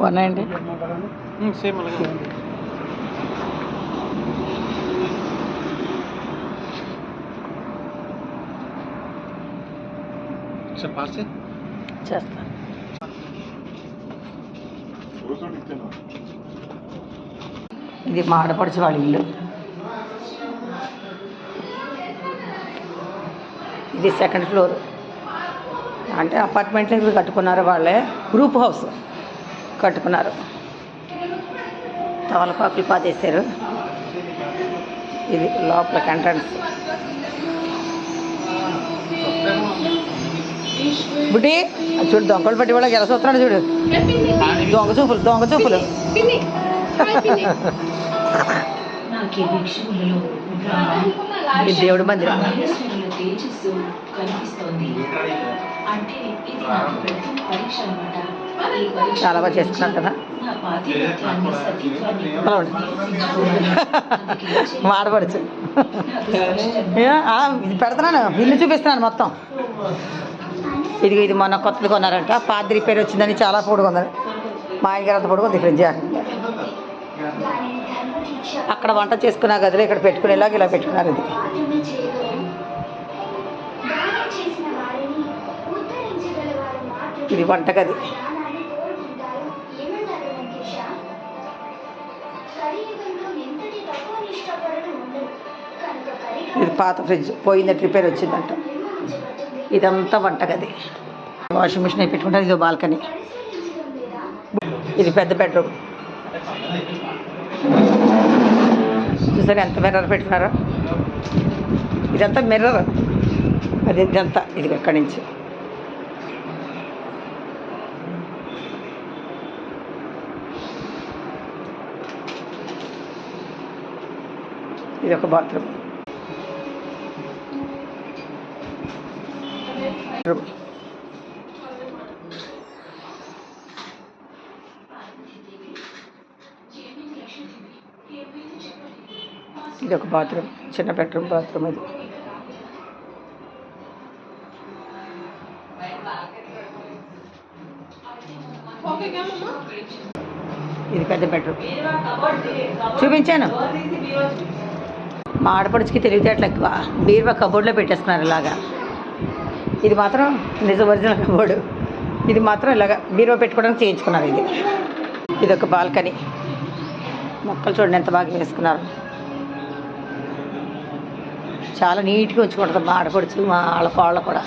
బాగున్నాయండి. సేమ్ అలాగే చేస్తాను. ఇది మా ఆడపడుచు వాళ్ళ ఇల్లు. ఇది సెకండ్ ఫ్లోర్, అంటే అపార్ట్మెంట్లో ఇప్పుడు కట్టుకున్నారు వాళ్ళే, గ్రూప్ హౌస్ కట్టుకున్నారు. తవలపాకులు పాతేశారు. ఇది లోపలికి ఎంట్రన్స్. బుడ్డి చూడు, దొంగలు పట్టి వాళ్ళకి ఎలా చూస్తున్నాడు చూడు. దొంగ చూపులు, దొంగ చూపులు. ఇది దేవుడి మందిరం. చాలా బాగా చేసుకున్నాం కదా. మాడపడుచు ఇది పెడుతున్నాను, ఇల్లు చూపిస్తున్నాను మొత్తం. ఇది మొన్న కొత్తది కొన్నారంట, పాత రిపేర్ వచ్చిందని చాలా పొడుగు ఉందని. మా ఆయన గారు అంత పొడుగు ఉంది ఫ్రిడ్జ్. అక్కడ వంట చేసుకున్న గదిలో ఇక్కడ పెట్టుకునేలాగా ఇలా పెట్టుకున్నారు. ఇది వంటగది. ఇది పాత ఫ్రిడ్జ్, పోయిందంటే రిపేర్ వచ్చిందంట. ఇదంతా వంటగది. వాషింగ్ మిషన్ అయి పెట్టుకుంటారు. ఇదో బాల్కనీ. ఇది పెద్ద బెడ్రూమ్. చూసారు ఎంత మిర్రర్ పెట్టుకున్నారో. ఇదంతా మిర్రర్. అది ఇదంతా ఇది అక్కడి నుంచి. ఇది ఒక బాత్రూమ్. ఇది ఒక బాత్రూమ్, చిన్న బెడ్రూమ్ బాత్రూమ్. ఇది పెద్ద బెడ్రూమ్. చూపించాను. మా ఆడపడుచుకి తెలివితేటలు ఎక్కువ. బీరువా కబోర్డ్లో పెట్టేస్తున్నారు ఇలాగా. ఇది మాత్రం నిజ ఒరిజినల్ కబోర్డు. ఇది మాత్రం ఇలాగ బీరువా పెట్టుకోవడానికి చేయించుకున్నారు. ఇది ఒక బాల్కనీ. మొక్కలు చూడండి ఎంత బాగా వేసుకున్నారు. చాలా నీట్గా ఉంచుకుంటుంది మా ఆడపడుచు, మా వాళ్ళ కోళ్ళ కూడా.